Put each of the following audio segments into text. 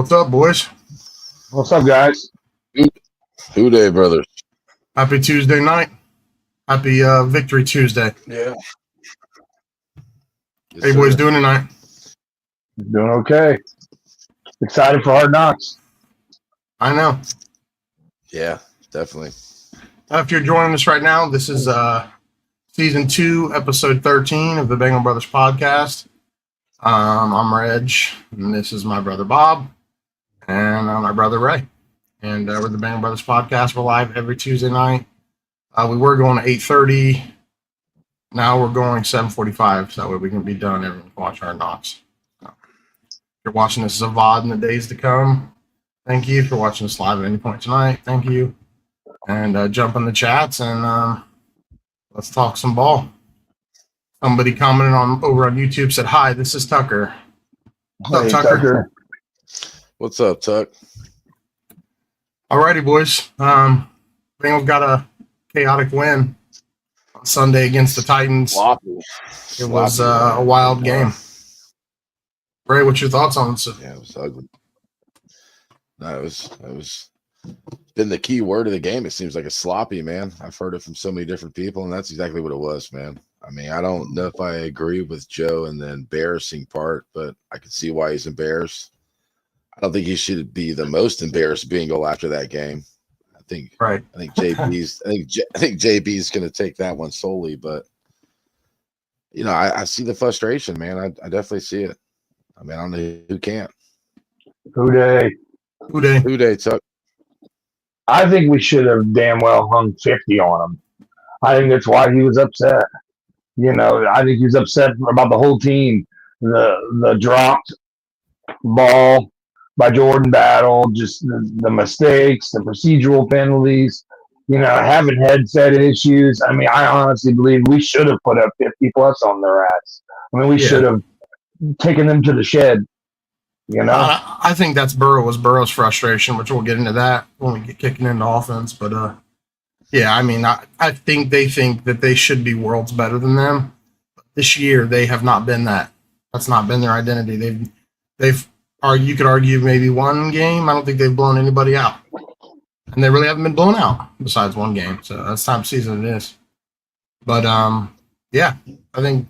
What's up, boys? What's up, guys? Who day, brothers? Happy Tuesday night. Happy Victory Tuesday. Yeah. How you boys doing tonight? Doing okay. Excited for Hard Knocks. I know. Yeah, definitely. If you're joining us right now, this is Season 2, Episode 13 of the Bengal Brothers Podcast. I'm Reg, and this is my brother Bob, and my brother Ray. And we're the Bengal Brothers Podcast. We're live every Tuesday night. We were going to 8:30. Now we're going 7:45, so that way we can be done. Everyone can watch Hard Knocks. If you're watching this as a VOD in the days to come, thank you. If you're watching this live at any point tonight, thank you. And jump in the chats and let's talk some ball. Somebody commented over on YouTube, said, "Hi, this is Tucker." What's up, Tucker? What's up, Tuck? Alrighty, boys. Bengals got a chaotic win on Sunday against the Titans. It was a wild game. Ray, what's your thoughts on this? Yeah, it was ugly. No, it was been the key word of the game. It seems like a sloppy, man. I've heard it from so many different people, and that's exactly what it was, man. I mean, I don't know if I agree with Joe in the embarrassing part, but I can see why he's embarrassed. I don't think he should be the most embarrassed Bengal after that game. I think JB's going to take that one solely, but you know, I see the frustration, man. I definitely see it. I mean, I don't know who can't. Who day, Tuck. I think we should have damn well hung 50 on him. I think that's why he was upset. You know, I think he was upset about the whole team. The dropped ball by Jordan Battle, just the mistakes, the procedural penalties, you know, having headset issues. I mean, I honestly believe we should have put up 50 plus on their ass. I mean, we should have taken them to the shed. You know, I think that's Burrow's frustration, which we'll get into that when we get kicking into offense. But yeah, I mean, I think they think that they should be worlds better than them. This year, they have not been that. That's not been their identity. You could argue maybe one game. I don't think they've blown anybody out, and they really haven't been blown out besides one game. So that's time of season it is. But yeah, I think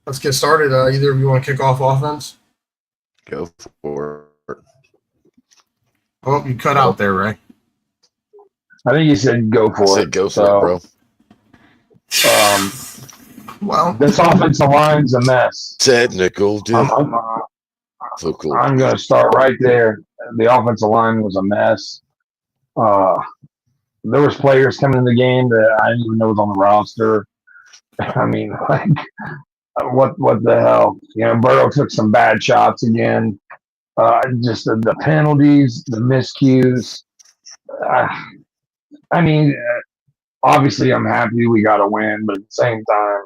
let's get started. Either of you want to kick off offense? Go for it. Oh, you cut out there, Ray. I think you said go for it. I said go for it, bro. Well, this offensive line's a mess. Technical, dude. So cool. I'm going to start right there. The offensive line was a mess. There was players coming in the game that I didn't even know was on the roster. I mean, like, what the hell? You know, Burrow took some bad shots again. Just the penalties, the miscues. I mean, obviously, I'm happy we got a win, but at the same time,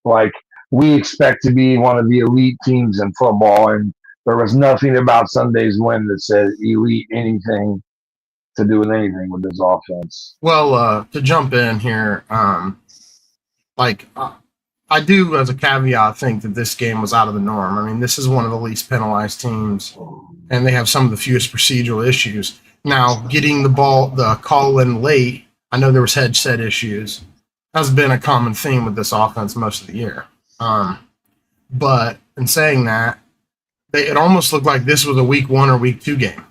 like, we expect to be one of the elite teams in football, and there was nothing about Sunday's win that said elite anything to do with anything with this offense. Well, to jump in here, I do, as a caveat, think that this game was out of the norm. I mean, this is one of the least penalized teams, and they have some of the fewest procedural issues. Now, getting the call in late, I know there was headset issues, has been a common theme with this offense most of the year. But in saying that, it almost looked like this was a week 1 or week 2 game.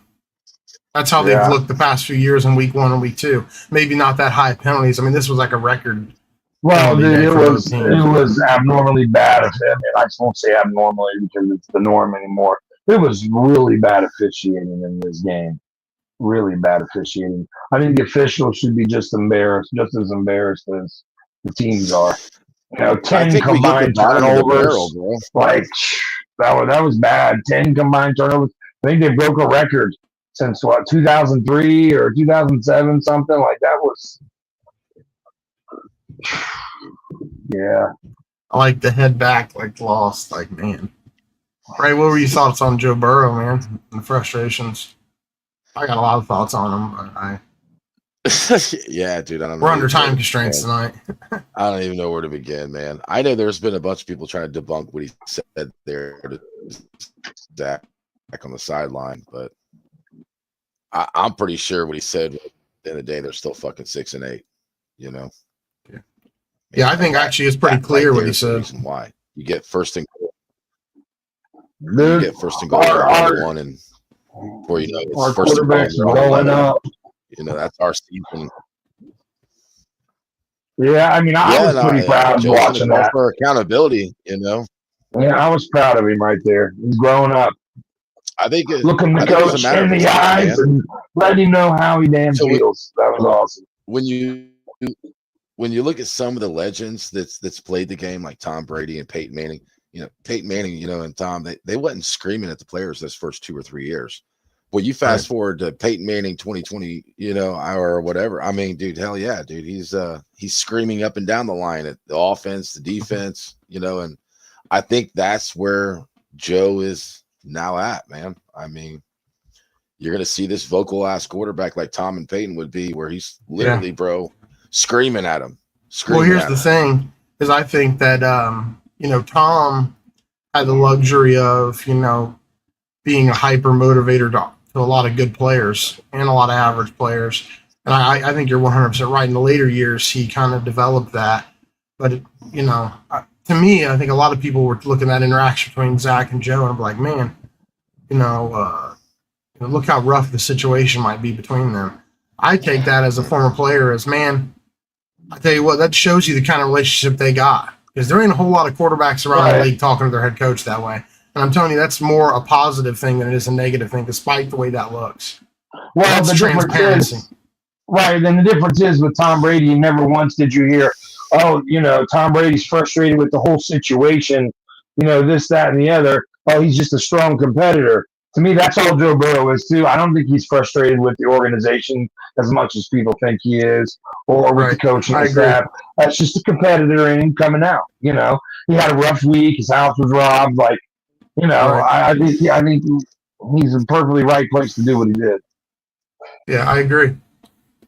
That's how they've looked the past few years in week 1 and week 2. Maybe not that high penalties. I mean, this was like a record. Well, dude, it was abnormally bad. I mean, I just won't say abnormally because it's the norm anymore. It was really bad officiating in this game. Really bad officiating. I think the officials should be just as embarrassed as the teams are. You know, 10 combined turnovers. Like, that was bad. 10 combined turnovers. I think they broke a record since 2003 or 2007, something like that. Was I like the head back, like lost, like, man. Ray, what were your thoughts on Joe Burrow, man? And the frustrations. I got a lot of thoughts on him, but yeah, dude. We're under time constraints tonight. I don't even know where to begin, man. I know there's been a bunch of people trying to debunk what he said there to Zach on the sideline, but I'm pretty sure what he said at the end of the day, they're still fucking 6-8. You know. Yeah, I think actually it's pretty clear what he said. Reason why you get first and goal. Dude, you get first and goal 1-1, and before you know it's our first and goal. quarterback's blowing up. You know, that's our season. Yeah, I mean, I was pretty proud watching that. For accountability, you know. Yeah, I was proud of him right there. He's growing up. I think looking the coach in the eyes and letting him know how he damn feels. That was awesome. When you look at some of the legends that's played the game, like Tom Brady and Peyton Manning, Peyton Manning, and Tom, they wasn't screaming at the players those first 2 or 3 years. Well, you fast forward to Peyton Manning 2020, or whatever. I mean, dude, hell yeah, dude. He's screaming up and down the line at the offense, the defense, and I think that's where Joe is now at, man. I mean, you're gonna see this vocal ass quarterback like Tom and Peyton would be, where he's literally, bro, screaming at him. Well, here's the thing, is I think that Tom had the luxury of being a hyper motivator to a lot of good players and a lot of average players, and I think you're 100% right. In the later years, he kind of developed that, but to me, I think a lot of people were looking at that interaction between Zach and Joe, and I'm like, man, look how rough the situation might be between them. I take that as a former player as, man, I tell you what, that shows you the kind of relationship they got, because there ain't a whole lot of quarterbacks around the league talking to their head coach that way. And I'm telling you, that's more a positive thing than it is a negative thing, despite the way that looks. Well, that's the transparency. Right, and the difference is with Tom Brady, never once did you hear, Tom Brady's frustrated with the whole situation, this, that, and the other. Oh, he's just a strong competitor. To me, that's all Joe Burrow is, too. I don't think he's frustrated with the organization as much as people think he is, or with the coaching staff. That's just a competitor in him coming out. He had a rough week. His house was robbed. I think he's in a perfectly right place to do what he did. Yeah, I agree.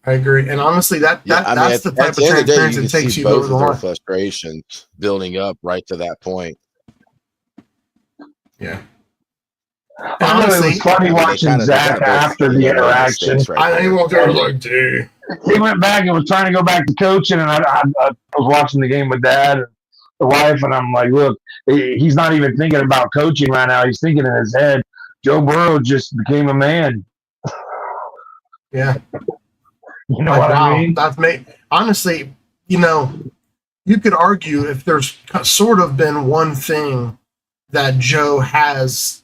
And honestly, that's the type of transparency that takes you over the line. Frustrations building up right to that point. Yeah. Honestly, it was funny watching Zach after the interaction. I walked over like, dude. He went back and was trying to go back to coaching, and I was watching the game with Dad and the wife, and I'm like, look, he's not even thinking about coaching right now. He's thinking in his head, Joe Burrow just became a man. Yeah. You know what I mean? That's me. Honestly, you could argue if there's sort of been one thing that Joe has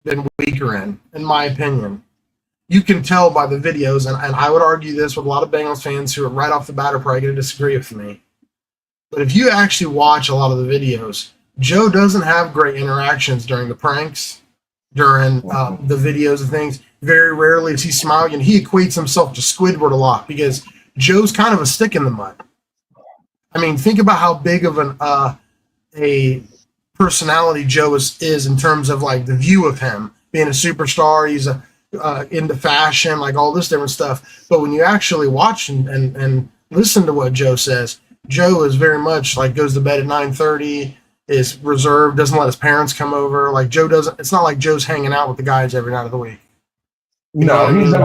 been weaker in my opinion. You can tell by the videos, and I would argue this with a lot of Bengals fans who are right off the bat are probably going to disagree with me. But if you actually watch a lot of the videos, Joe doesn't have great interactions during the pranks, during the videos and things. Very rarely is he smiling, and he equates himself to Squidward a lot because Joe's kind of a stick in the mud. I mean, think about how big of a personality Joe is in terms of like the view of him being a superstar. He's into fashion, like all this different stuff. But when you actually watch and listen to what Joe says, Joe is very much like goes to bed at 9:30, is reserved, doesn't let his parents come over. Like Joe doesn't. It's not like Joe's hanging out with the guys every night of the week. No, he's an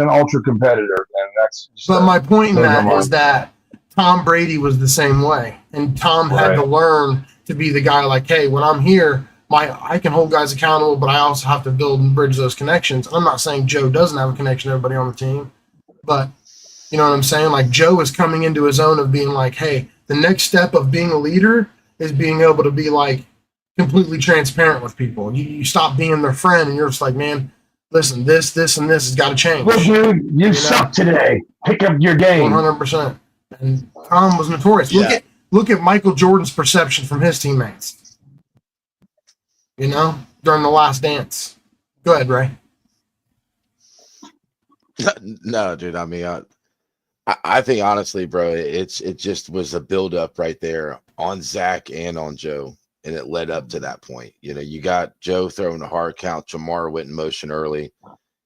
ultra competitor, and that's. But my point in that is that Tom Brady was the same way, and Tom had to learn to be the guy. Like, hey, when I'm here, I can hold guys accountable, but I also have to build and bridge those connections. I'm not saying Joe doesn't have a connection to everybody on the team, but you know what I'm saying? Like Joe is coming into his own of being like, hey, the next step of being a leader is being able to be like completely transparent with people. You stop being their friend, and you're just like, man. Listen, this, and this has got to change. Look, dude, you suck today. Pick up your game. 100%. And Tom was notorious. Yeah. Look at Michael Jordan's perception from his teammates. During the last dance. Go ahead, Ray. No, dude. I mean, I think honestly, bro, it just was a build up right there on Zach and on Joe. And it led up to that point. You got Joe throwing a hard count. Jamar went in motion early.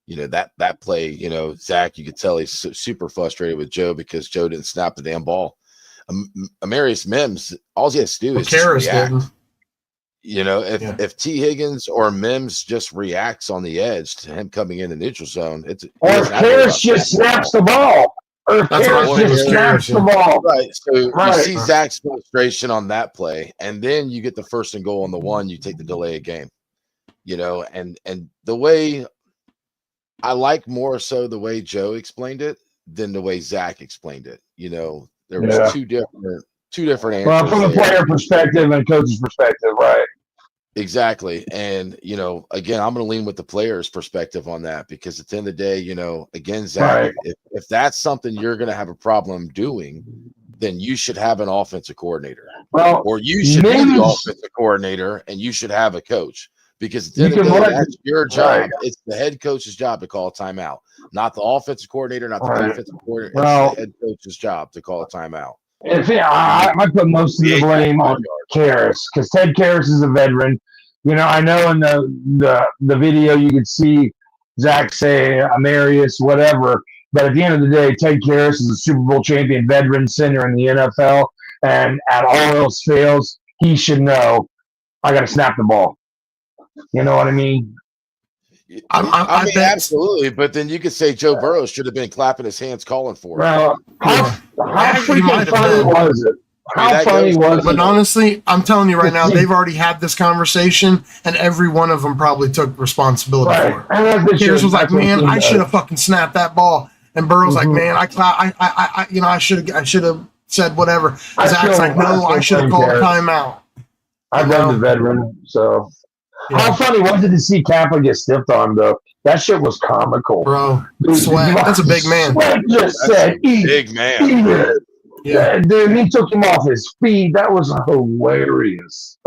That play, Zach, you could tell he's super frustrated with Joe because Joe didn't snap the damn ball. Amarius Mims, all he has to do is just react. You know, if T. Higgins or Mims just reacts on the edge to him coming in the neutral zone, or if Karras just snaps the ball, or if Karras just snaps the ball. Right. So you see Zach's frustration on that play, and then you get the 1st and goal on the 1. You take the delay of game. You know, and the way I like more so the way Joe explained it than the way Zach explained it. You know, there was two different answers. Well, from a player perspective and coach's perspective, right? Exactly. And, you know, again, I'm going to lean with the player's perspective on that, because at the end of the day, you know, again, Zach, if that's something you're going to have a problem doing, then you should have an offensive coordinator. Well, or you should be the offensive coordinator, and you should have a coach. Because at the end of the day, that's your job. Right. It's the head coach's job to call a timeout, not the offensive coordinator, not the defensive coordinator. It's the head coach's job to call a timeout. I put most of the blame on Karras, because Ted Karras is a veteran. You know, I know in the video you could see Zach say Amarius, whatever. But at the end of the day, Ted Karras is a Super Bowl champion veteran center in the NFL. And at all else fails, he should know, I got to snap the ball. You know what I mean? I mean, absolutely. But then you could say Joe Burrow should have been clapping his hands calling for it. Well, how freaking funny was it? How funny was it? But honestly, I'm telling you right now, they've already had this conversation, and every one of them probably took responsibility for it. Karras was like, "Man, I should have fucking snapped that ball," and Burrow's like, "Man, I should have said whatever." Zach's like, "No, I should have called timeout." I've been the veteran, so. Yeah. How funny was it to see Kappa get stiffed on, though? That shit was comical. Bro, Sweat, that's a big man. Sweat just said, big man. Yeah. Dude, he took him off his feet. That was hilarious.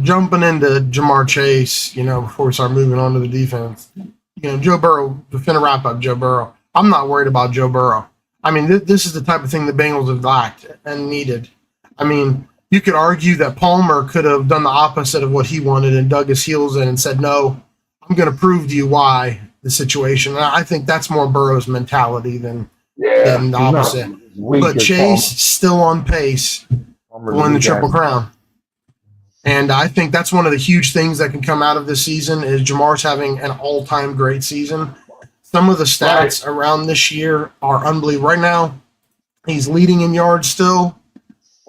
Jumping into Jamar Chase, you know, before we start moving on to the defense. You know, Joe Burrow, to finna wrap up Joe Burrow. I'm not worried about Joe Burrow. I mean, this is the type of thing the Bengals have lacked and needed. I mean, you could argue that Palmer could have done the opposite of what he wanted and dug his heels in and said, "No, I'm going to prove to you why the situation." And I think that's more Burrow's mentality than the opposite. But Chase still on pace to win the Triple Crown. And I think that's one of the huge things that can come out of this season is Jamar's having an all-time great season. Some of the stats around this year are unbelievable. Right now, he's leading in yards still.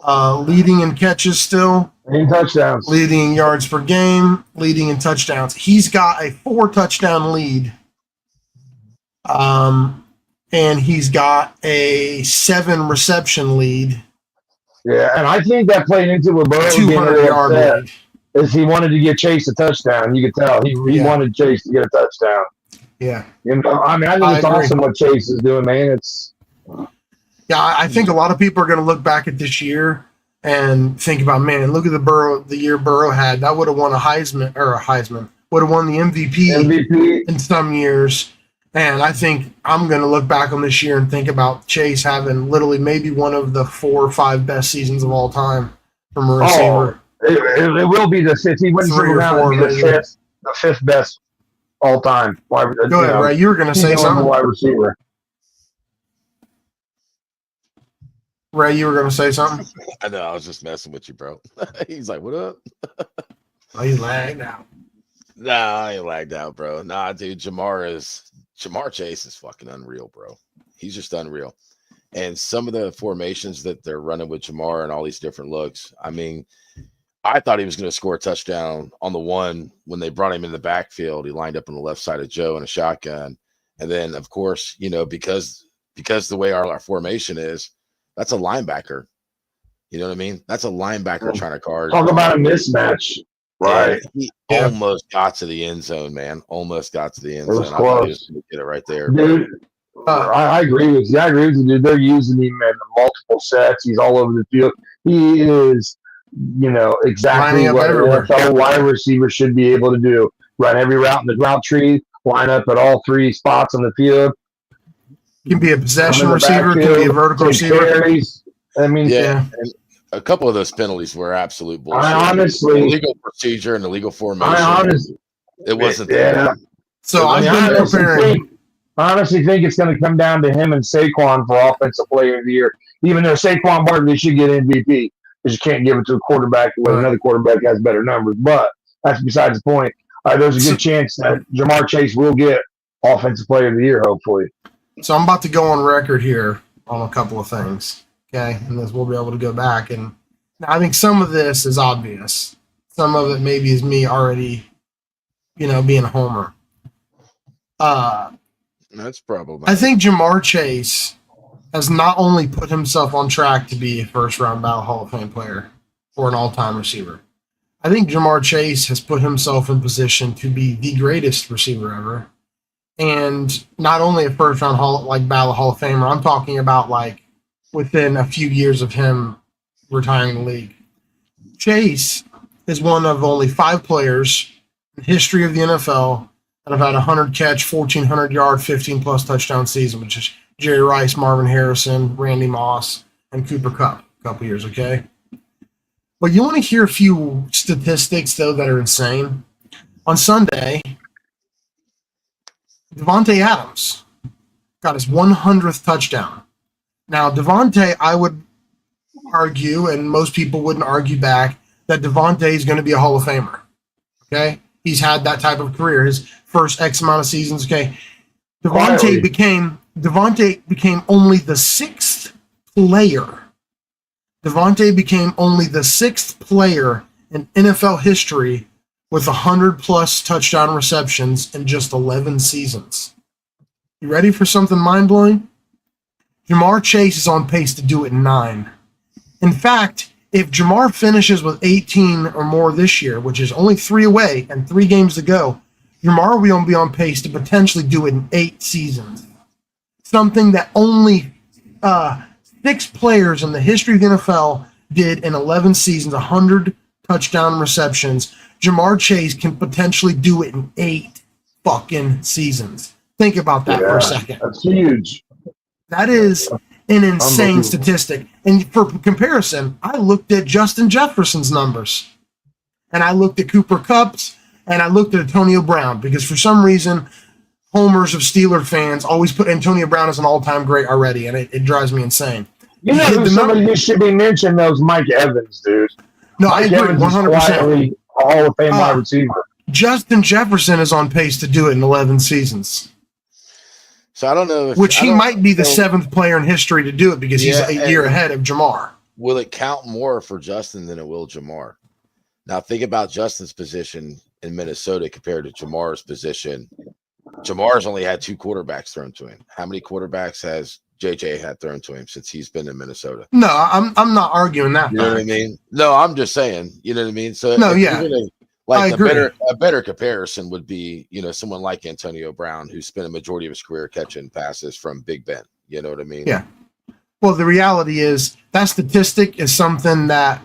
Leading in catches still. Leading touchdowns. Leading in yards per game. Leading in touchdowns. He's got a 4-touchdown lead. And he's got a 7-reception lead. Yeah, and I think that played into what Burrow 200-yard lead. Is he wanted to get Chase a touchdown. You could tell. He wanted Chase to get a touchdown. Yeah. You know, I mean, I think it's awesome what Chase is doing, man. Yeah, I think a lot of people are going to look back at this year and think about, man, look at the year Burrow had. That would have won a Heisman, would have won the MVP in some years. And I think I'm going to look back on this year and think about Chase having literally maybe one of the 4 or 5 best seasons of all time from a receiver. It will be the fifth. He wouldn't the fifth best all time. Go ahead, Ray. You were going to say something. Wide receiver. Ray, you were going to say something? I know. I was just messing with you, bro. He's like, what up? Oh, he's lagged out. Nah, I ain't lagged out, bro. Nah, dude, Jamar Chase is fucking unreal, bro. He's just unreal. And some of the formations that they're running with Jamar and all these different looks, I mean, I thought he was going to score a touchdown on the one when they brought him in the backfield. He lined up on the left side of Joe in a shotgun. And then, of course, you know, because the way our formation is, that's a linebacker. You know what I mean? That's a linebacker trying to guard. Talk about a mismatch. Right. He almost got to the end zone, man. Almost got to the end zone. I thought he was going to get it right there. Dude, I agree with you. Dude. They're using him in multiple sets. He's all over the field. He is, you know, exactly what an NFL wide receiver should be able to do. Run every route in the route tree, line up at all 3 spots on the field. Can be a possession receiver, can be a vertical receiver. Carries. I mean, yeah. And a couple of those penalties were absolute bullshit. The legal procedure and the legal formation. It wasn't there. Yeah. So I honestly think it's going to come down to him and Saquon for Offensive Player of the Year. Even though Saquon Barkley should get MVP, because you can't give it to a quarterback when Right. another quarterback has better numbers. But that's besides the point. There's a good chance that Jamar Chase will get Offensive Player of the Year, hopefully. So I'm about to go on record here on a couple of things, okay? And this we'll be able to go back. And I think some of this is obvious. Some of it maybe is me already, being a homer. That's probably. I think Jamar Chase has not only put himself on track to be a first-round ballot Hall of Fame player or an all-time receiver. I think Jamar Chase has put himself in position to be the greatest receiver ever. And not only a first-round ballot Hall of Famer, I'm talking about within a few years of him retiring the league. Chase is one of only 5 players in the history of the NFL that have had a 100-catch, 1,400-yard, 15-plus touchdown season, which is Jerry Rice, Marvin Harrison, Randy Moss, and Cooper Kupp a couple years, okay? But you want to hear a few statistics, though, that are insane. On Sunday, Devontae Adams got his 100th touchdown. Now, Devontae, I would argue, and most people wouldn't argue back, that Devontae is going to be a Hall of Famer, okay? He's had that type of career, his first X amount of seasons, okay? Devontae became only the 6th player. Devontae became only the 6th player in NFL history with 100-plus touchdown receptions in just 11 seasons. You ready for something mind-blowing? Jamar Chase is on pace to do it in 9. In fact, if Jamar finishes with 18 or more this year, which is only 3 away and 3 games to go, Jamar will be on pace to potentially do it in 8 seasons. Something that only 6 players in the history of the NFL did in 11 seasons, 100 touchdown receptions. Jamar Chase can potentially do it in 8 fucking seasons. Think about that for a second. That's huge. That is an insane statistic. And for comparison, I looked at Justin Jefferson's numbers. And I looked at Cooper Kupp's, and I looked at Antonio Brown, because for some reason, homers of Steeler fans always put Antonio Brown as an all-time great already, and it drives me insane. You know who somebody who should be mentioned, though, is Mike Evans, dude. No, Mike I agree, 100%. A Hall of Fame wide receiver. Justin Jefferson is on pace to do it in 11 seasons. So I don't know. Which he might be the 7th player in history to do it, because he's a year ahead of Jamar. Will it count more for Justin than it will Jamar? Now think about Justin's position in Minnesota compared to Jamar's position. Jamar's only had 2 quarterbacks thrown to him. How many quarterbacks has JJ had thrown to him since he's been in Minnesota? No, I'm not arguing that. You know what I mean? No, I'm just saying. You know what I mean? So no, yeah. A better comparison would be, someone like Antonio Brown, who spent a majority of his career catching passes from Big Ben. You know what I mean? Yeah. Well, the reality is that statistic is something that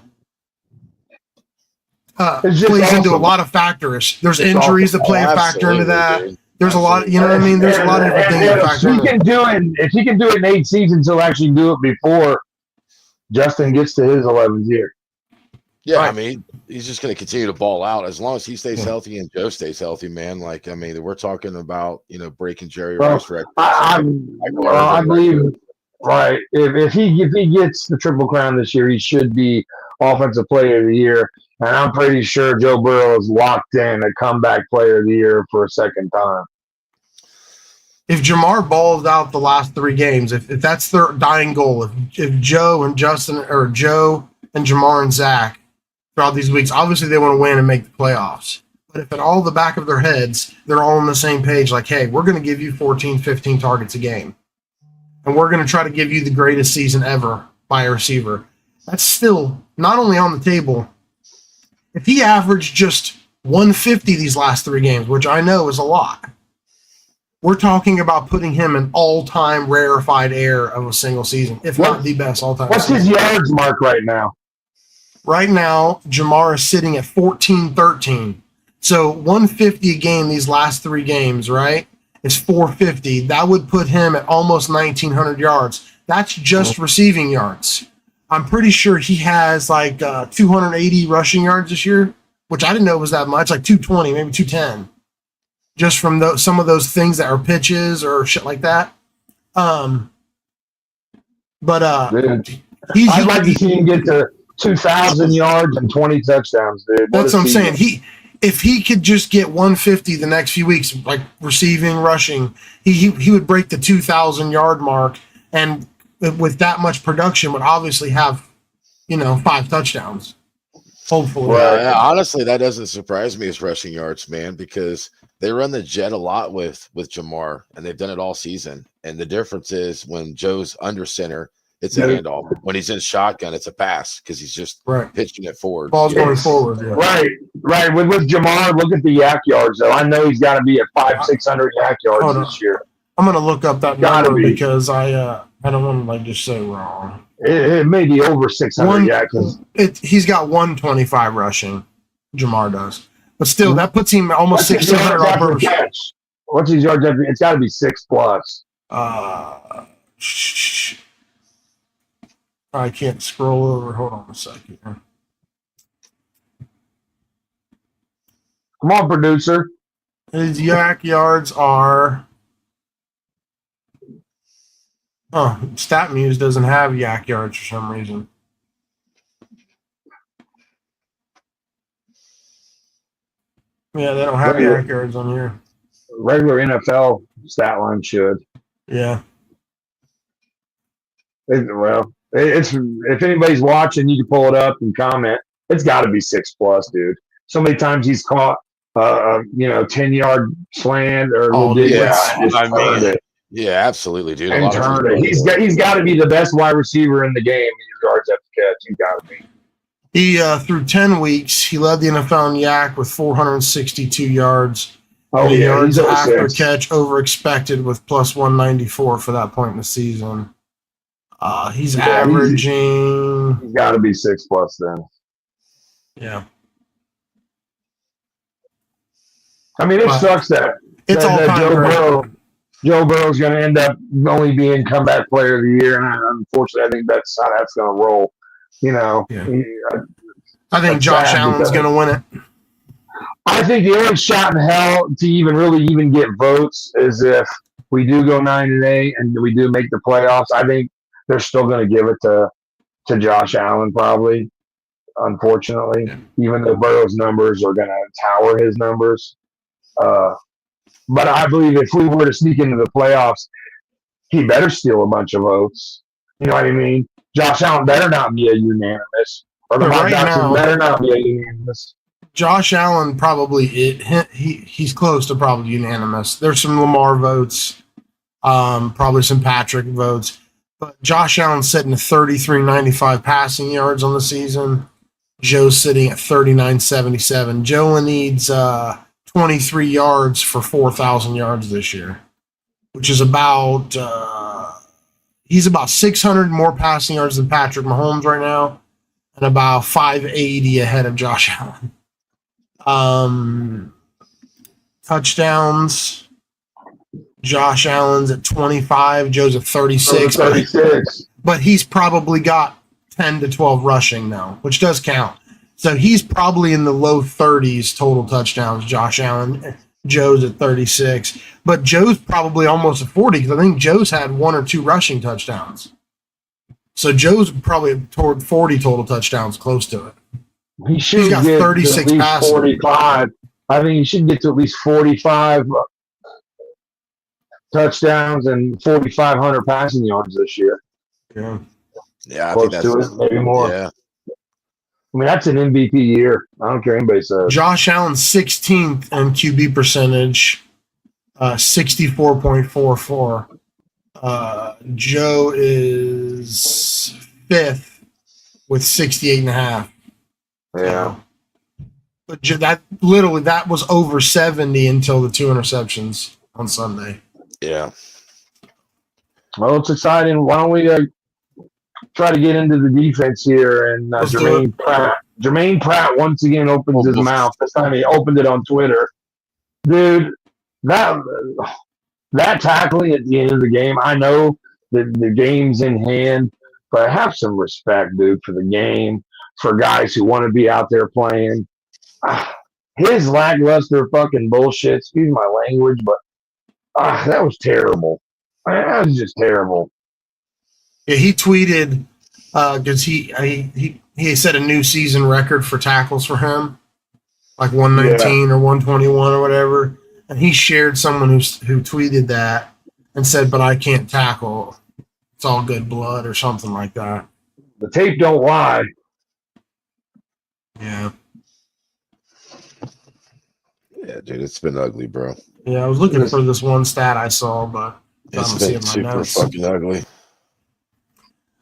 plays into a lot of factors. There's injuries that play a factor into that. Dude. There's a lot, you know what I mean? There's a lot of different things that factor into it. If he can do it in 8 seasons, he'll actually do it before Justin gets to his 11th year. Yeah, right. I mean, he's just going to continue to ball out as long as he stays healthy and Joe stays healthy, man. We're talking about, breaking Jerry Rice record. I believe, right. If he gets the Triple Crown this year, he should be Offensive Player of the Year. And I'm pretty sure Joe Burrow is locked in a comeback Player of the Year for a second time. If Jamar balls out the last 3 games, if that's their dying goal, if Joe and Justin, or Joe and Jamar and Zach throughout these weeks, obviously they want to win and make the playoffs. But if at all the back of their heads, they're all on the same page, like, hey, we're going to give you 14, 15 targets a game. And we're going to try to give you the greatest season ever by a receiver. That's still not only on the table. If he averaged just 150 these last 3 games, which I know is a lot, we're talking about putting him in all-time rarefied air of a single season, if not the best all-time. What's his yards mark right now? Right now, Jamar is sitting at 14-13. So 150 a game these last 3 games, right, is 450. That would put him at almost 1,900 yards. That's just receiving yards. I'm pretty sure he has 280 rushing yards this year, which I didn't know was that much, 220, maybe 210. Just from some of those things that are pitches or shit like that. I'd like to see him get to 2,000 yards and 20 touchdowns, dude. That's what I'm saying. If he could just get 150 the next few weeks, like receiving, rushing, he would break the 2,000 yard mark, and with that much production, would obviously have 5 touchdowns. Hopefully, well, honestly, that doesn't surprise me as rushing yards, man, because they run the jet a lot with Jamar, and they've done it all season. And the difference is when Joe's under center, it's a handoff. When he's in shotgun, it's a pass because he's just pitching it forward. Ball's going forward. Yeah. Right. With Jamar, look at the yak yards, though. I know he's got to be at 500-600 yak yards this year. I'm going to look up that number because I don't want to just say wrong. It may be over 600 yak. He's got 125 rushing. Jamar does, but still, that puts him almost 600 on per catch. What's his yards after? It's got to be 6+. I can't scroll over. Hold on a second. Come on, producer. His yak yards are. Oh, StatMuse doesn't have yak yards for some reason. Yeah, they don't have yak yards on here. Regular NFL stat line should. Yeah. If anybody's watching, you can pull it up and comment. It's got to be 6+, dude. So many times he's caught, 10-yard slant or yeah, absolutely, dude. And turned it. He's got to be the best wide receiver in the game in yards after catch. He's got to be. He through 10 weeks, he led the NFL in yak with 462 yards. Yards after catch over expected with plus 194 for that point in the season. He's averaging. He's got to be 6+ then. Yeah. I mean, it sucks that Joe Burrow's going to end up only being comeback player of the year, and unfortunately, I think that's how that's going to roll. I think Josh Allen's going to win it. I think the only shot in hell to even get votes is if we do go 9-8 and we do make the playoffs. I think they're still going to give it to Josh Allen probably, unfortunately, even though Burrow's numbers are going to tower his numbers. But I believe if we were to sneak into the playoffs, he better steal a bunch of votes. You know what I mean? Josh Allen better not be a unanimous. Or Lamar Jackson better not be a unanimous. Josh Allen probably he's close to probably unanimous. There's some Lamar votes, probably some Patrick votes, but Josh Allen's sitting at 33.95 passing yards on the season. Joe's sitting at 39.77. Joe needs 23 yards for 4,000 yards this year, which is about he's about 600 more passing yards than Patrick Mahomes right now, and about 580 ahead of Josh Allen. Touchdowns. Josh Allen's at 25. Joe's at 36. 36. But he's probably got 10 to 12 rushing now, which does count. So he's probably in the low 30s total touchdowns, Josh Allen. Joe's at 36. But Joe's probably almost at 40 because I think Joe's had 1 or 2 rushing touchdowns. So Joe's probably toward 40 total touchdowns, close to it. He's got 36 passes. 45. I think he should get to at least 45 touchdowns and 4,500 passing yards this year. Yeah, I think that's to it, maybe more. Yeah. I mean, that's an MVP year. I don't care what anybody says. Josh Allen's 16th in QB percentage, 64.44. Joe is 5th with 68.5. Yeah. But that was over 70 until the 2 interceptions on Sunday. Yeah. Well, it's exciting. Why don't we try to get into the defense here? And Jermaine Pratt once again opens his mouth. This time he opened it on Twitter. Dude, that tackling at the end of the game, I know that the game's in hand, but have some respect, dude, for the game, for guys who want to be out there playing. His lackluster fucking bullshit, excuse my language, but that was terrible. That was just terrible. Yeah, he tweeted because he he set a new season record for tackles for him, like 119 or 121 or whatever. And he shared someone who tweeted that and said, "But I can't tackle. It's all good blood," or something like that. The tape don't lie. Yeah. Yeah, dude, it's been ugly, bro. Yeah, I was looking for this one stat I saw, but It's been super fucking ugly.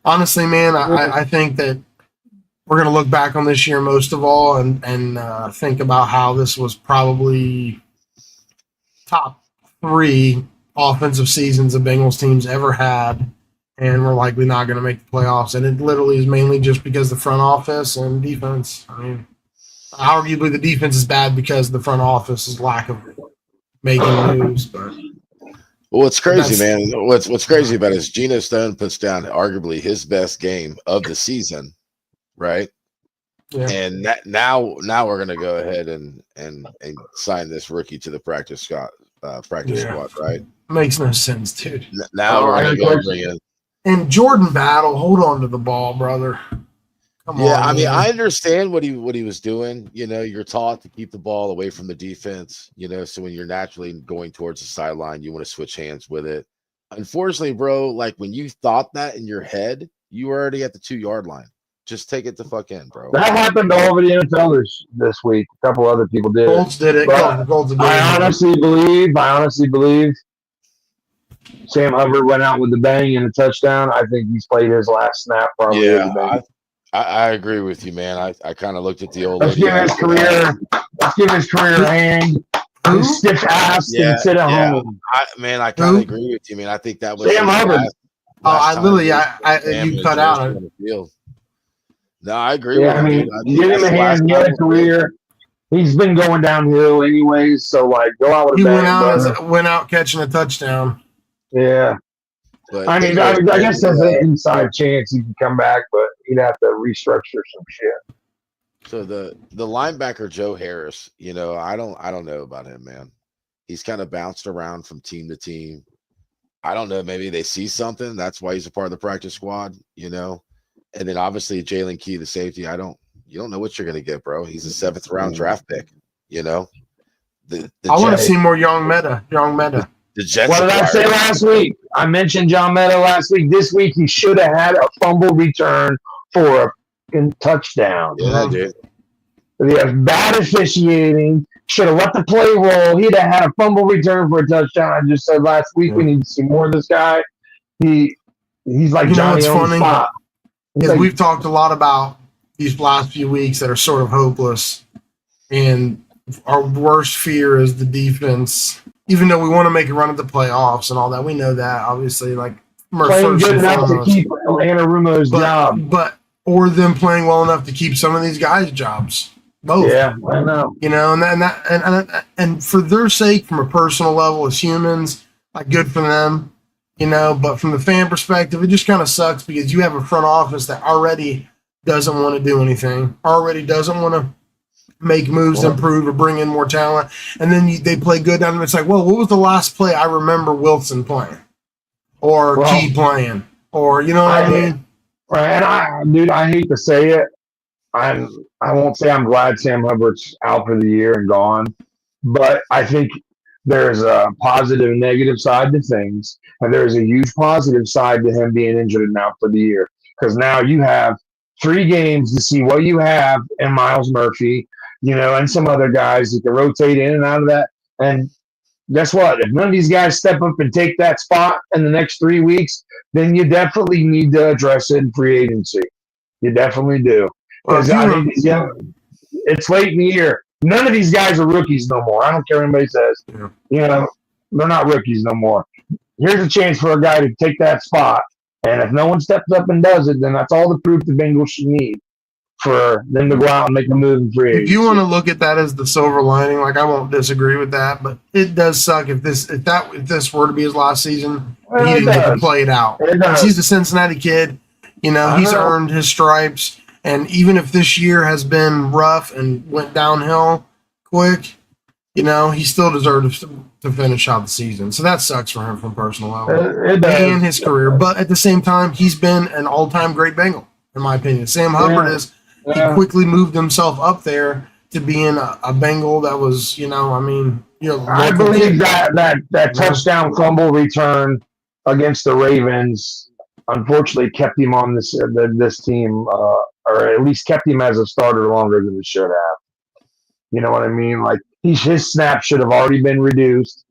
Honestly, man, I think that we're going to look back on this year most of all and think about how this was probably top 3 offensive seasons the Bengals teams ever had, and we're likely not going to make the playoffs. And it literally is mainly just because the front office and defense. I mean, arguably the defense is bad because the front office's lack of making moves. But well, what's crazy, man? What's crazy about it is Geno Stone puts down arguably his best game of the season, right? Yeah. And now we're gonna go ahead and sign this rookie to the practice squad, right? Makes no sense, dude. Now we're gonna go bring in. And Jordan Battle, hold on to the ball, brother. Come on. I mean, I understand what he was doing. You know, you're taught to keep the ball away from the defense. You know, so when you're naturally going towards the sideline, you want to switch hands with it. Unfortunately, bro, like when you thought that in your head, you were already at the 2-yard line. Just take it the fuck in, bro. That happened to all of the NFL this week. A couple other people did. Colts did it. I honestly believe Sam Hubbard went out with a bang and a touchdown. I think he's played his last snap probably. Yeah, I agree with you, man. I kind of looked at the old. Let's give his career a hand. He's stiff ass and sit at home. I kind of agree with you, man. I think that was Sam Hubbard. You cut out on the field. No, I agree. Yeah, with you. Give him a hand. He had a career. He's been going downhill anyways, so like go out with a bang. He went out catching a touchdown. Yeah. But I mean, I guess there's an inside chance he can come back, but he'd have to restructure some shit. So the linebacker Joe Harris, you know, I don't know about him, man. He's kind of bounced around from team to team. I don't know. Maybe they see something. That's why he's a part of the practice squad, you know. And then obviously Jalen Key, the safety. You don't know what you're gonna get, bro. He's a 7th round draft pick, you know. I want to see more Young Meta. The Jets. What did I say last week? I mentioned John Meta last week. This week he should have had a fumble return for a touchdown. Yeah, dude. He has bad officiating. Should have let the play roll. He'd have had a fumble return for a touchdown. I just said last week we need to see more of this guy. He's like Johnny on the spot. Because we've talked a lot about these last few weeks that are sort of hopeless, and our worst fear is the defense. Even though we want to make a run at the playoffs and all that, we know that obviously, like playing good enough to keep Anarumo's job, or them playing well enough to keep some of these guys' jobs. Both. Yeah, I know. You know, and for their sake, from a personal level as humans, like good for them. You know, but from the fan perspective, it just kind of sucks because you have a front office that already doesn't want to do anything, already doesn't want to make moves to improve or bring in more talent. And then they play good down there. It's like, well, what was the last play I remember Wilson playing or Key playing? Or, you know what I mean? Right. And I hate to say it. I won't say I'm glad Sam Hubbard's out for the year and gone, but I think there's a positive and negative side to things. And there's a huge positive side to him being injured now for the year. Because now you have 3 games to see what you have in Miles Murphy, you know, and some other guys that can rotate in and out of that. And guess what? If none of these guys step up and take that spot in the next 3 weeks, then you definitely need to address it in free agency. You definitely do. Because it's late in the year. None of these guys are rookies no more. I don't care what anybody says. Yeah. You know, they're not rookies no more. Here's a chance for a guy to take that spot. And if no one steps up and does it, then that's all the proof the Bengals should need for them to go out and make a move in free agency. If you want to look at that as the silver lining, like I won't disagree with that, but it does suck if this were to be his last season, he didn't get to play it out. He's the Cincinnati kid. You know, he's earned his stripes. And even if this year has been rough and went downhill quick, you know, he still deserves to finish out the season. So that sucks for him from a personal level and his career. But at the same time, he's been an all-time great Bengal, in my opinion. Sam Hubbard is he quickly moved himself up there to being a Bengal that was, I believe that touchdown fumble return against the Ravens unfortunately kept him on this team, or at least kept him as a starter longer than he should have. You know what I mean? Like his snap should have already been reduced.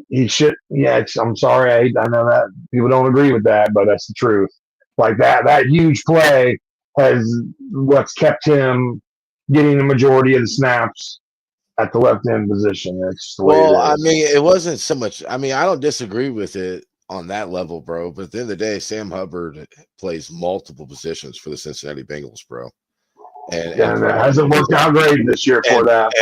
He should. Yeah, I'm sorry. I know that people don't agree with that, but that's the truth. Like that huge play has what's kept him getting the majority of the snaps at the left end position. That's the way it is. I mean, it wasn't so much. I mean, I don't disagree with it on that level, bro. But at the end of the day, Sam Hubbard plays multiple positions for the Cincinnati Bengals, bro. And it hasn't worked out great this year for that.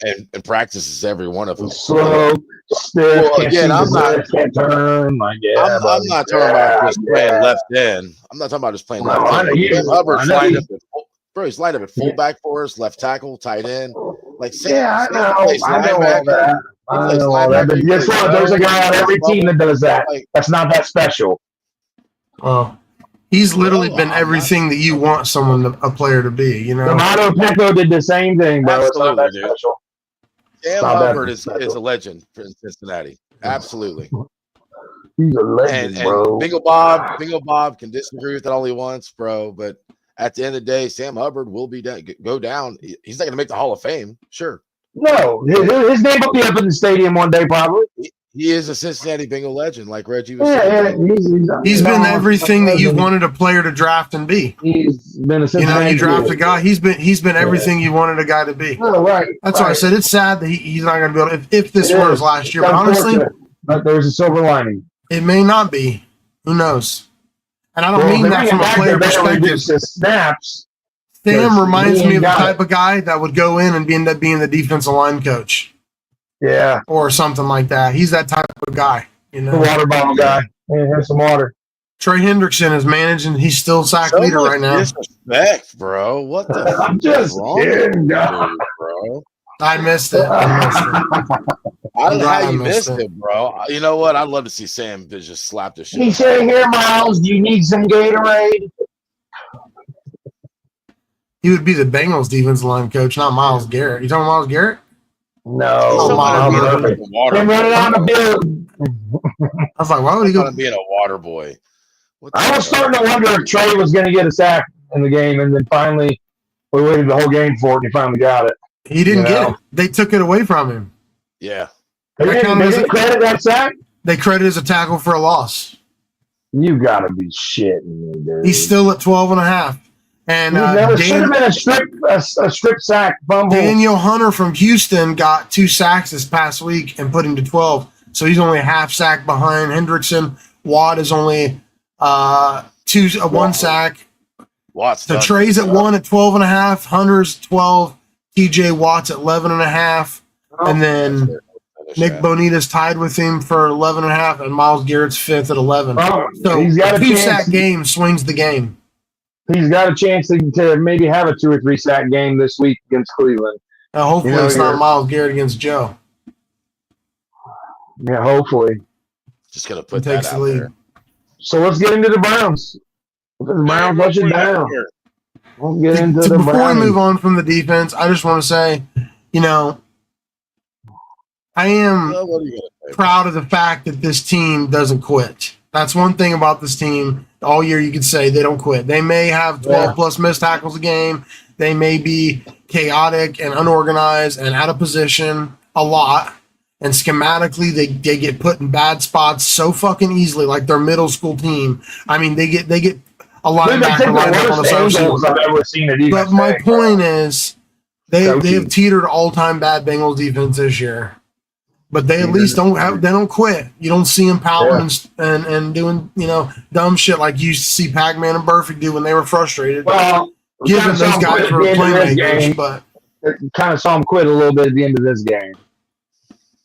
And practices every one of them. Slow, stiff, can't turn. I'm not talking about just playing left end. I'm not talking about just playing left end. Sam Hubbard's lined up he's lined up at fullback for us, left tackle, tight end. Like I know all that. I know all that. But guess what? There's a guy on every team that does that. That's not that special. Well, he's literally been everything that you want a player to be. You know, Donato Pecco did the same thing, bro. Absolutely, it's not that special. Sam Hubbard is a legend for Cincinnati. Absolutely. He's a legend, bro. Bingo Bob can disagree with it all he wants, bro. But at the end of the day, Sam Hubbard will go down. He's not going to make the Hall of Fame, sure. No, his name will be up in the stadium one day, probably. He is a Cincinnati Bengal legend, like Reggie was saying. He's been everything that you wanted a player to draft and be. He's been a Cincinnati. You draft a guy. He's been everything you wanted a guy to be. Oh, right. That's why I said it's sad that he's not going to be able to. If this were his last year, but honestly, there's a silver lining. It may not be. Who knows? And I don't mean that from a player perspective. Snaps. Sam reminds me of the type of guy that would go in and end up being the defensive line coach. Yeah. Or something like that. He's that type of guy. You know, the water bottle guy. Yeah, here's some water. Trey Hendrickson is managing. He's still sack leader right now. Disrespect, bro. What the? I'm just kidding, bro. I missed it. I don't know how you missed it, bro. You know what? I'd love to see Sam just slap the shit. He said, "Here, Miles, do you need some Gatorade?" He would be the Bengals defensive line coach, not Myles Garrett. You talking Myles Garrett? No, Miles Garrett. I was like, why would he go? Being a water boy. I was starting to wonder if Trey was going to get a sack in the game, and then finally we waited the whole game for it, and he finally got it. He didn't get it. They took it away from him. Yeah. They didn't credit that sack? They credit as a tackle for a loss. You got to be shitting me, dude. He's still at 12.5. And should have been a strip sack fumble. Daniel Hunter from Houston got 2 sacks this past week and put him to 12. So he's only a half sack behind Hendrickson. Watt is only 1 sack. So Trey's at 1 at 12.5. Hunter's 12. TJ Watt's at 11.5. And then Nick Bonita's tied with him for 11.5. And Myles Garrett's 5th at 11. So he's got a 2-sack game swings the game. He's got a chance to maybe have a 2 or 3 sack game this week against Cleveland. Hopefully it's not Myles Garrett against Joe. Yeah, hopefully. Just going to put that out there. So let's get into the Browns. The Browns push it down. Let's get into the Browns. Before we move on from the defense, I just want to say, I am proud of the fact that this team doesn't quit. That's one thing about this team. All year you could say they don't quit. They may have 12-plus missed tackles a game. They may be chaotic and unorganized and out of position a lot. And schematically, they get put in bad spots so fucking easily, like their middle school team. I mean, they get a linebacker lined up on the social. I've ever seen it. But my point is, they have teetered all-time bad Bengals defense this year. But they at least don't quit. You don't see them pouting and doing dumb shit like you used to see Pac-Man and Burfict do when they were frustrated. Well, given those guys were playmakers, but kind of saw them quit a little bit at the end of this game.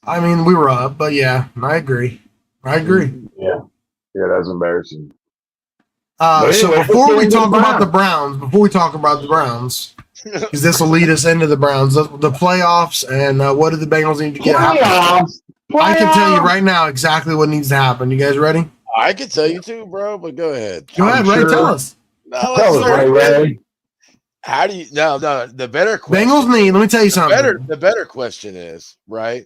I mean, we were up, but yeah, I agree. Yeah, that's embarrassing. So before we talk about the Browns, because this will lead us into the Browns, the playoffs, and what do the Bengals need to get happen? I can tell you right now exactly what needs to happen. You guys ready? I can tell you too, bro, but go ahead. Go ahead, Ray. Tell us. Tell us, Ray. How do you? No. The better question. Bengals need. Let me tell you something. The better question is, right?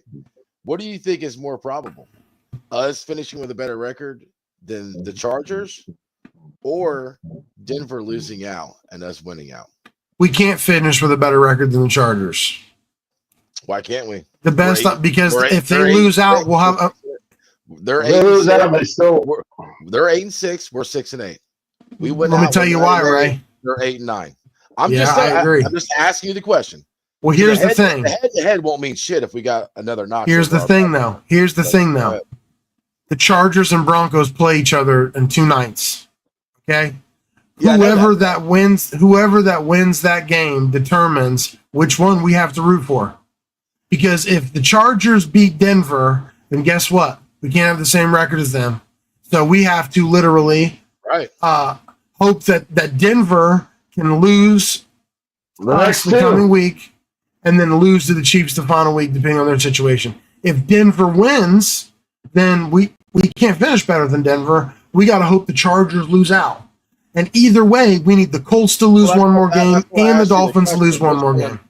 What do you think is more probable? Us finishing with a better record than the Chargers, or Denver losing out and us winning out? We can't finish with a better record than the Chargers. Why can't we? The best because if they lose out, we'll have. They're 8-6. They're 8-6. We're 6-8. We win. Let me tell you why, Ray. They're 8-9. I agree. I'm just asking you the question. Well, here's the thing. The head-to-head won't mean shit if we got another knock. Here's the thing, though. The Chargers and Broncos play each other in 2 nights. Okay. Yeah, whoever that wins that game determines which one we have to root for. Because if the Chargers beat Denver, then guess what? We can't have the same record as them. So we have to literally hope that Denver can lose the coming week and then lose to the Chiefs the final week, depending on their situation. If Denver wins, then we can't finish better than Denver. We got to hope the Chargers lose out. And either way, we need the Colts to lose one more game and the Dolphins to lose one more game.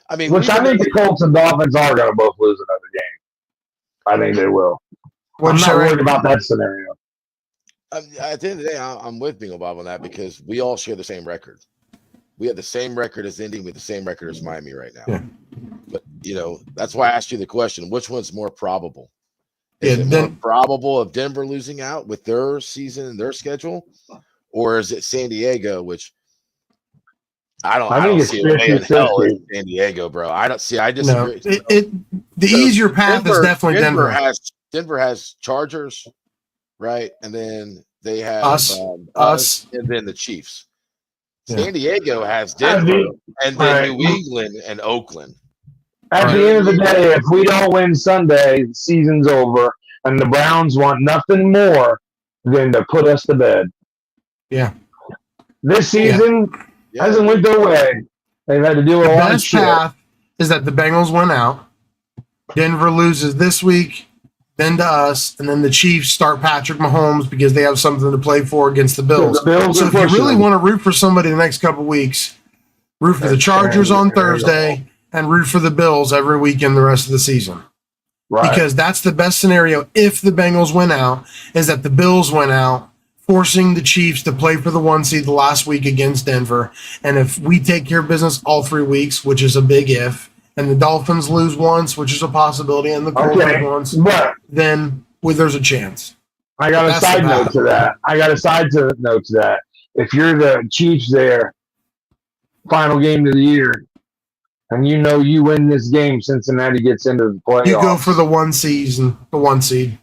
I think the Colts and Dolphins are going to both lose another game. I think they will. I'm not worried about that scenario. At the end of the day, I'm with Bengal Bob on that because we all share the same record. We have the same record as Indy with the same record as Miami right now. Yeah. But, that's why I asked you the question, which one's more probable? Is it more probable of Denver losing out with their season and their schedule? Or is it San Diego, which I don't see a way in hell in San Diego, bro. I don't see. I disagree. The easier path is definitely Denver. Denver has Chargers, right? And then they have us, and then the Chiefs. Yeah. San Diego has Denver, and then New England and Oakland. At the end of the day, if we don't win Sunday, the season's over, and the Browns want nothing more than to put us to bed. Yeah. This season hasn't went their way. They've had to deal with a lot of shit. The best path is that the Bengals win out. Denver loses this week, then to us, and then the Chiefs start Patrick Mahomes because they have something to play for against the Bills. So if you really want to root for somebody the next couple weeks, root for the Chargers on Thursday and root for the Bills every weekend the rest of the season. Right. Because that's the best scenario if the Bengals win out, is that the Bills win out, forcing the Chiefs to play for the 1 seed the last week against Denver. And if we take care of business all 3 weeks, which is a big if, and the Dolphins lose once, which is a possibility, and the Colts lose once, then there's a chance. I got a side note to that. If you're the Chiefs there, final game of the year, and you win this game, Cincinnati gets into the playoffs. You go for the 1 season, the 1 seed.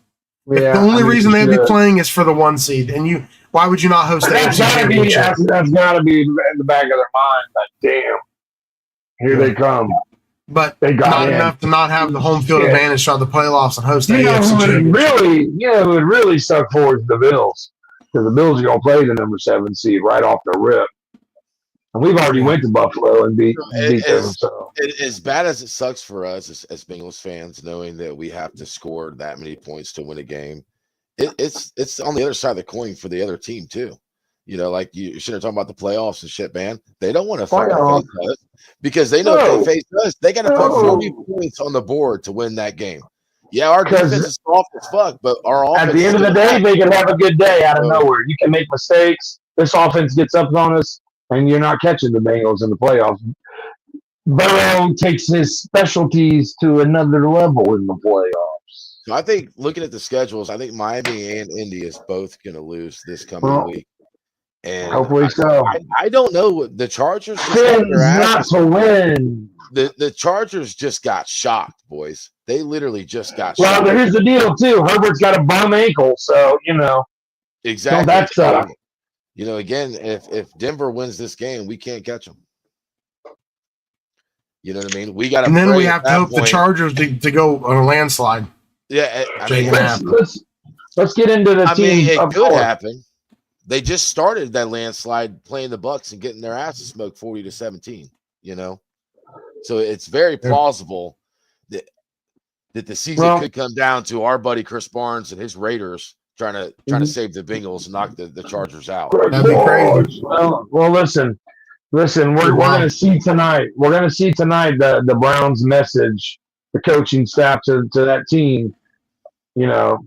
Yeah, the only reason they'd be playing is for the 1 seed, and why would you not host that? That's got to be in the back of their mind. Like, damn, here they come. But not enough to not have the home field advantage throughout the playoffs and host the AFC Championship. It would really suck for the Bills because the Bills are going to play the number 7 seed right off the rip, and we've already went to Buffalo and beat them. So. As bad as it sucks for us as Bengals fans, knowing that we have to score that many points to win a game, it's on the other side of the coin for the other team too. Like you should have talked about the playoffs and shit, man. They don't want to face us because they know if they face us, they got to put 40 points on the board to win that game. Yeah, our defense is soft as fuck, but our offense. At the end of the day, they can have a good day out of nowhere. You can make mistakes. This offense gets up on us, and you're not catching the Bengals in the playoffs. Burrow takes his specialties to another level in the playoffs. So I think looking at the schedules, I think Miami and Indy is both going to lose this coming week. And hopefully so. I don't know. The Chargers not to win. The Chargers just got shocked, boys. They literally just got shocked. Well, here's the deal, too. Herbert's got a bum ankle, so, Exactly. That sucks. Again, if Denver wins this game, we can't catch them. You know what I mean? We got to. And then we have to hope the Chargers to go on a landslide. Yeah, let's get into the team. It could happen. They just started that landslide playing the Bucks and getting their asses smoked 40-17. So it's very plausible that the season could come down to our buddy Chris Barnes and his Raiders trying to save the Bengals and knock the Chargers out. That'd be crazy. Well, listen. Listen, we're going to see tonight. We're going to see tonight the Browns' message, the coaching staff to that team. You know,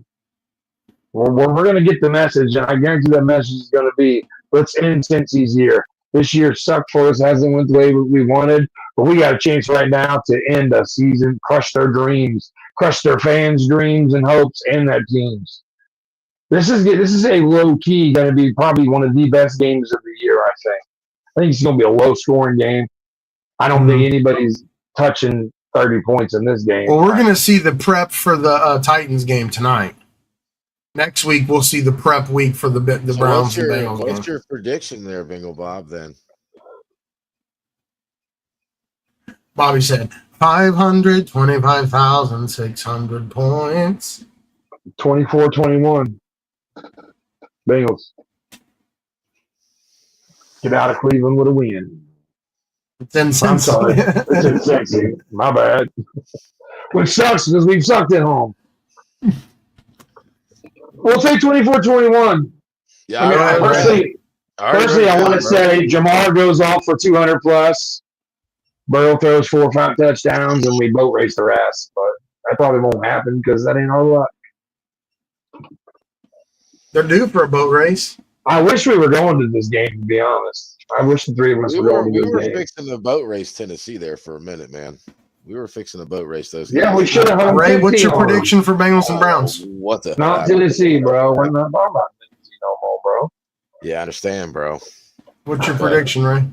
we're going to get the message, and I guarantee that message is going to be, let's end Cincy's year. This year sucked for us, hasn't went the way we wanted, but we got a chance right now to end a season, crush their dreams, crush their fans' dreams and hopes, and that team's. This is a low key going to be probably one of the best games of the year. I think it's going to be a low scoring game. I don't think anybody's touching 30 points in this game. Well, we're going to see the prep for the Titans game tonight. Next week, we'll see the prep week for the Browns and Bengals game. What's your prediction there, Bengal Bob, then? Bobby said 525,600 points. 24-21. Bengals. Get out of Cleveland with a win. It's insane. I'm sorry. It's sexy. My bad. Which sucks because we've sucked at home. We'll say 24-21. Yeah, personally, I want to say Jamar goes off for 200 plus. Burrow throws 4 or 5 touchdowns, and we boat race their ass. But that probably won't happen because that ain't our luck. They're due for a boat race. I wish we were going to this game, to be honest. I wish the three of us were going to this game. We were fixing the boat race Tennessee there for a minute, man. We were fixing the boat race those games. Yeah, we should have. Ray, what's your prediction for Bengals and Browns? What the? Not Tennessee, bro. We're not talking about Tennessee no more, bro. Yeah, I understand, bro. What's your prediction, Ray?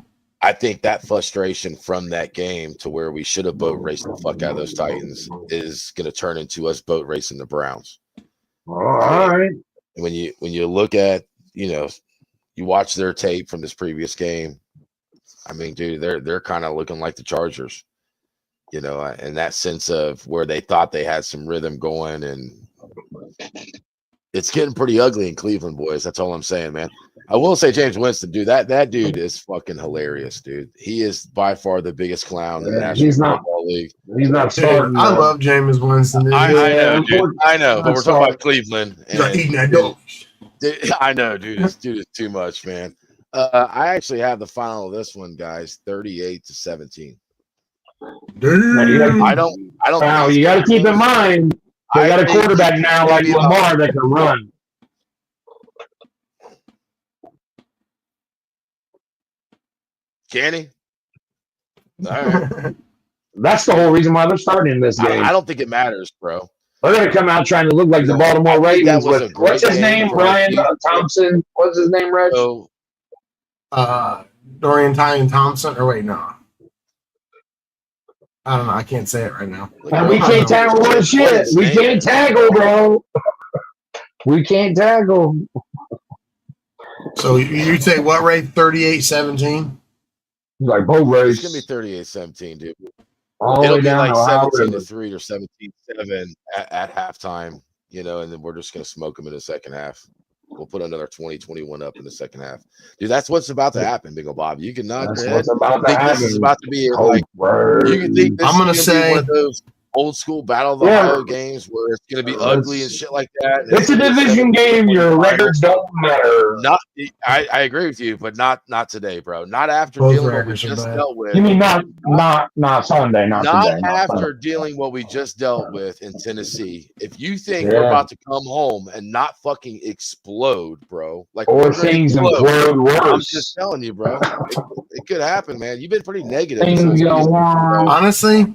I think that frustration from that game to where we should have boat raced the fuck out of those Titans is going to turn into us boat racing the Browns. All right. When you look at, you watch their tape from this previous game, I mean, dude, they're kind of looking like the Chargers, in that sense of where they thought they had some rhythm going, and it's getting pretty ugly in Cleveland, boys. That's all I'm saying, man. I will say James Winston, dude, that dude is fucking hilarious, dude. He is by far the biggest clown in the National Football League. He's not starting. I love James Winston. Dude. I know, dude. I know, but we're talking about Cleveland. He's like eating that dog. I know, dude. This dude is too much, man. I actually have the final of this one, guys, 38-17. Dude. I don't. Wow, you got to keep in mind they got a quarterback now like Lamar that can run. Can he? All right. That's the whole reason why they're starting in this game. I don't think it matters, bro. They're going to come out trying to look like the Baltimore Ravens with what's his name? Ryan Thompson. What's his name, Reg? Dorian Thompson. Or wait, no. I don't know. I can't say it right now. And we can't tackle one shit. We can't tackle, bro. We can't tackle. So you say what rate? 38-17? Like both race. It's gonna be 38-17, dude. It'll be like 17-3 or 17-7 at halftime, and then we're just gonna smoke them in the second half. We'll put another 20-21 up in the second half, dude. That's what's about to happen, Bingo Bob. You can nod your head. This is about to be like you can think this I'm gonna is say one of those old school Battle of the Ohio games where it's going to be ugly and shit like that. It's a division game. Your records don't matter. I agree with you, but not today, bro. Not after dealing with what we just dealt with. You mean not Sunday, not today. After dealing what we just dealt with in Tennessee. If you think we're about to come home and not fucking explode, bro, or things implode worse. I'm just telling you, bro. It could happen, man. You've been pretty negative. Honestly.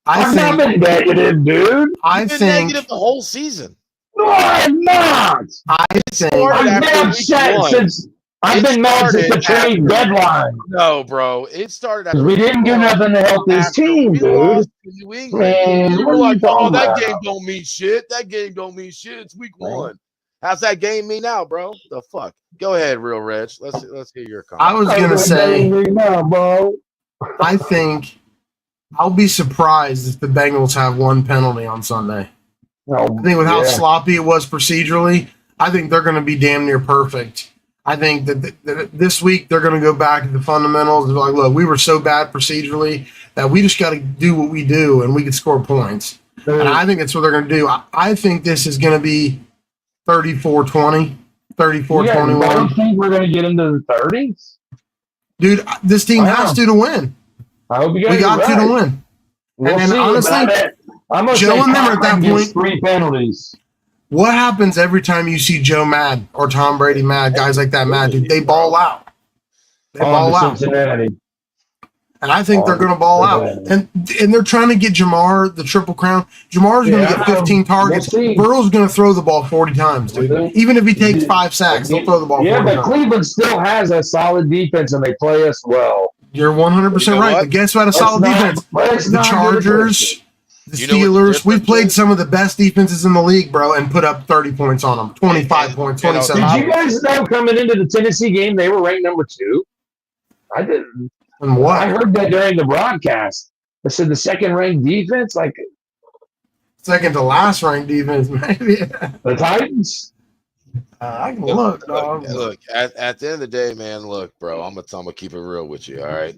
I've not been negative, dude. I've been negative the whole season. No, I'm not. I've been upset since I've been mad since the trade deadline. No, bro. It started after we didn't do nothing to help this team, dude. Man, you were like, oh, that game don't mean shit. That game don't mean shit. It's week 1. How's that game mean now, bro? The fuck? Go ahead, Real Reg. Let's hear your comment. I was gonna say, bro. I think I'll be surprised if the Bengals have one penalty on Sunday. I think with how sloppy it was procedurally, I think they're going to be damn near perfect. I think that this week they're going to go back to the fundamentals and be like, look, we were so bad procedurally that we just got to do what we do and we can score points. And I think that's what they're going to do. I think this is going to be 34-20, 34-21. You think we're going to get into the 30s? Dude, this team Wow. has to win. I hope you guys We got are right. to win. We'll And see, honestly, I'm gonna Joe say and them are at that Tom Brady gets point. 3 penalties. What happens every time you see Joe mad or Tom Brady mad, guys like that mad, dude? They ball out. They On ball to out. Cincinnati. And I think they're going to ball out. And they're trying to get Jamar the Triple Crown. Jamar's going to get 15 targets. We'll see. Burrow's going to throw the ball 40 times, dude. Even if he takes 5 sacks, he'll throw the ball 40 but times. Cleveland still has a solid defense, and they play us well. You're 100% You know right. what? But guess what? A solid defense. The Chargers, the You know what the Steelers. We've difference played is? some of the best defenses in the league, bro, and put up 30 points on them. 25 points, and 27 Did points. you guys know coming into the Tennessee game they were ranked number 2? I didn't. And what? I heard that during the broadcast. They said the second-ranked defense, like Second to last ranked defense, maybe. the Titans. I can look, dog. Look, at the end of the day, man, look, bro, I'm gonna keep it real with you, all right?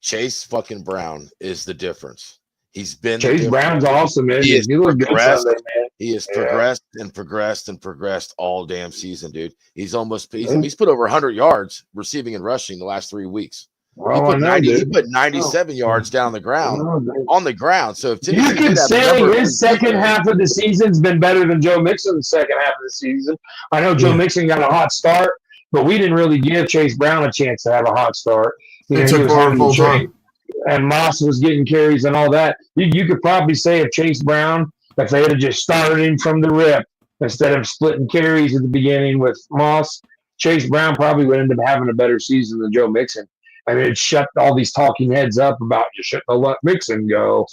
Chase fucking Brown is the difference. He's been Chase Brown's awesome, man. He is You look good progressed. Sunday, man. He has Yeah. progressed all damn season, dude. He's put over 100 yards receiving and rushing the last 3 weeks. He put 97 yards down the ground on the ground. So if You can say his second half of the season's been better than Joe Mixon's second half of the season. I know Joe Mixon got a hot start, but we didn't really give Chase Brown a chance to have a hot start. He was having to trade, and Moss was getting carries and all that. You could probably say of Chase Brown, if they had just started him from the rip instead of splitting carries at the beginning with Moss, Chase Brown probably would end up having a better season than Joe Mixon. I mean, it shut all these talking heads up about you shouldn't have let Mixon go.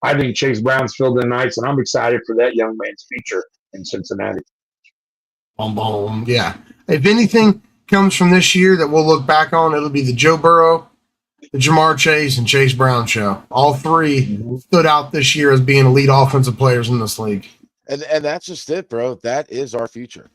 I think Chase Brown's filled in nice, and I'm excited for that young man's future in Cincinnati. Boom, boom. Yeah. If anything comes from this year that we'll look back on, it'll be the Joe Burrow, the Jamar Chase, and Chase Brown show. All three stood out this year as being elite offensive players in this league. And that's just it, bro. That is our future.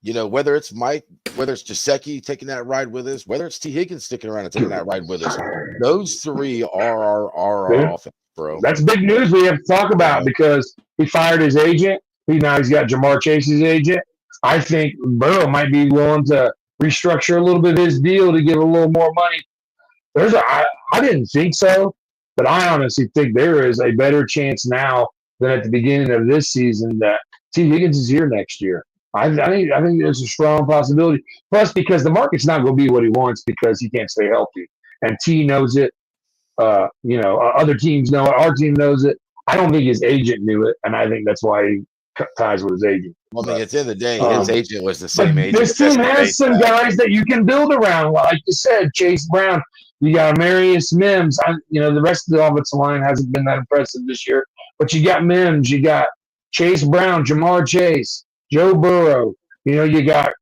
You know, whether it's Mike, whether it's Gesicki taking that ride with us, whether it's T. Higgins sticking around and taking that ride with us, those three are our offense, bro. That's big news we have to talk about because he fired his agent. Now he's got Jamar Chase's agent. I think Burrow might be willing to restructure a little bit of his deal to get a little more money. I didn't think so, but I honestly think there is a better chance now than at the beginning of this season that T. Higgins is here next year. I think there's a strong possibility. Plus, because the market's not going to be what he wants because he can't stay healthy, and T knows it. Other teams know it. Our team knows it. I don't think his agent knew it, and I think that's why he cut ties with his agent. Well, I mean, at the end of the day, his agent was the same agent. This team has some guys that you can build around, like you said, Chase Brown. You got Marius Mims. The rest of the offensive line hasn't been that impressive this year, but you got Mims. You got Chase Brown, Jamar Chase, Joe Burrow. You got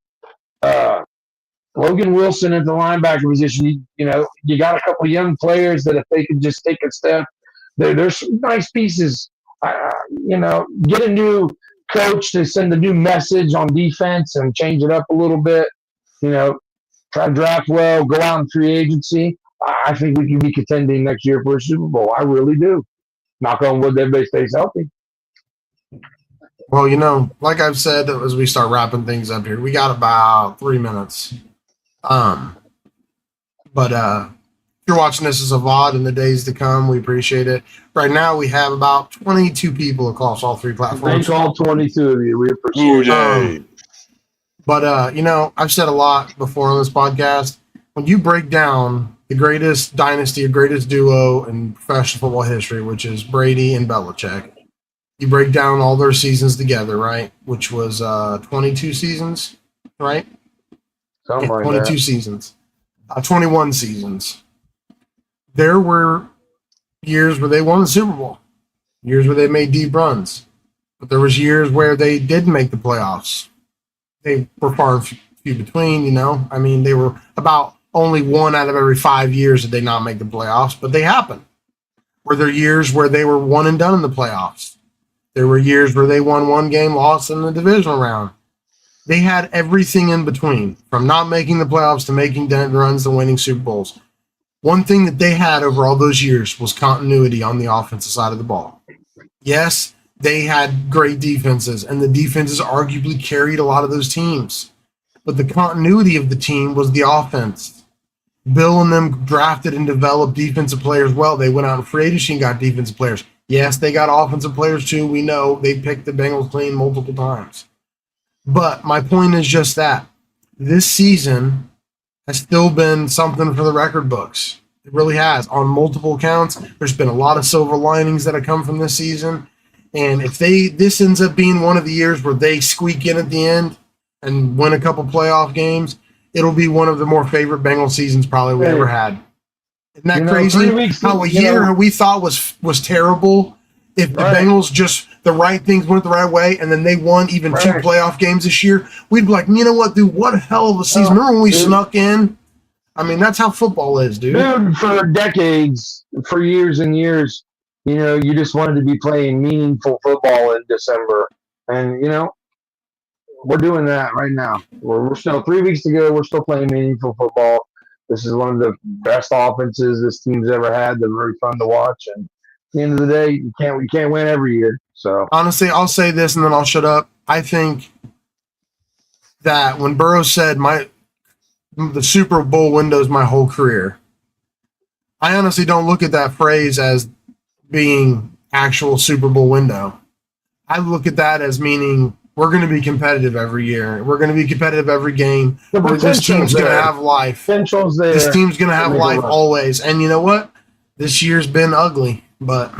Logan Wilson at the linebacker position. You got a couple of young players that if they could just take a step, there's some nice pieces. Get a new coach to send a new message on defense and change it up a little bit. Try to draft well, go out in free agency. I think we can be contending next year for a Super Bowl. I really do. Knock on wood, everybody stays healthy. Well, like I've said, as we start wrapping things up here, we got about 3 minutes. But if you're watching this as a VOD in the days to come, we appreciate it. Right now, we have about 22 people across all 3 platforms. Thanks all 22 of you. We appreciate it. But I've said a lot before on this podcast. When you break down the greatest dynasty or greatest duo in professional football history, which is Brady and Belichick, you break down all their seasons together, right? Which was 22 seasons, right? Something like 22 that. seasons. 21 seasons. There were years where they won the Super Bowl, years where they made deep runs, but there was years where they didn't make the playoffs. They were far and few between, I mean, they were about only 1 out of every 5 years did they not make the playoffs, but they happened. Were there years where they were one and done in the playoffs? There were years where they won 1 game, lost in the divisional round. They had everything in between, from not making the playoffs to making dent runs to winning Super Bowls. One thing that they had over all those years was continuity on the offensive side of the ball. Yes, they had great defenses, and the defenses arguably carried a lot of those teams. But the continuity of the team was the offense. Bill and them drafted and developed defensive players well. They went out in free agency and got defensive players. Yes, they got offensive players too. We know they picked the Bengals clean multiple times. But my point is just that this season has still been something for the record books. It really has on multiple counts. There's been a lot of silver linings that have come from this season. And if this ends up being one of the years where they squeak in at the end and win a couple playoff games, it'll be one of the more favorite Bengals seasons probably we ever had. Isn't that crazy? How a year we thought was terrible. If the Bengals just the right things went the right way and then they won even 2 playoff games this year, we'd be like, you know what, dude, what a hell of a season. Remember when we snuck in? I mean, that's how football is, dude. Dude, for decades, for years and years, you just wanted to be playing meaningful football in December. And, we're doing that right now. We're still 3 weeks to go. We're still playing meaningful football. This is one of the best offenses this team's ever had. They're very fun to watch. And at the end of the day, you can't win every year. So honestly, I'll say this and then I'll shut up. I think that when Burrow said the Super Bowl window is my whole career, I honestly don't look at that phrase as being actual Super Bowl window. I look at that as meaning we're going to be competitive every year. We're going to be competitive every game. This team's going to have life. This team's going to have life always. And you know what? This year's been ugly, but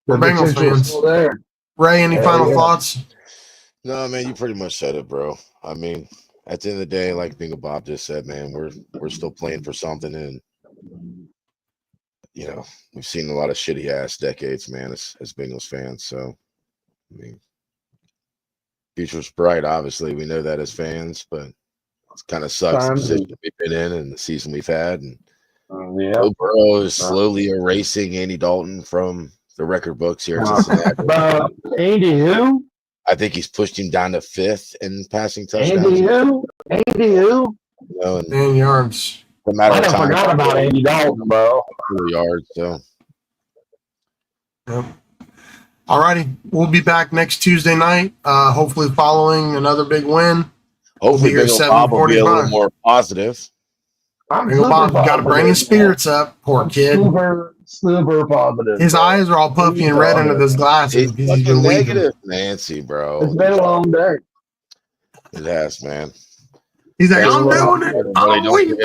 we're Bengals fans. Ray, any final thoughts? No, man, you pretty much said it, bro. I mean, at the end of the day, like Bingo Bob just said, man, we're still playing for something, and we've seen a lot of shitty ass decades, man, as Bengals fans. So, I mean, future's bright. Obviously, we know that as fans, but it kind of sucks the position we've been in and the season we've had. And Joe Burrow is slowly erasing Andy Dalton from the record books here in Cincinnati. Andy who? I think he's pushed him down to 5th in passing touchdowns. Andy who? 10 yards. I forgot about Andy Dalton, bro. 4 yards, so. Yep. All righty. We'll be back next Tuesday night, hopefully following another big win. Hopefully Bingo Bob will be a little more positive. Bingo Bob got to bring his spirits up. Poor kid. Super positive. His eyes are all puffy and red under those glasses. He's been negative, Nancy, bro. It's been a long day. It has, man. He's like, I'm doing it. I'm waiting.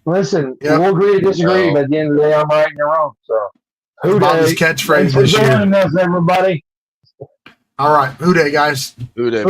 Listen, we'll agree to disagree, but at the end of the day, I'm right and you're wrong. So, Bob's catchphrase this year. Thanks for joining us, everybody. All right. Who day, guys? Who day,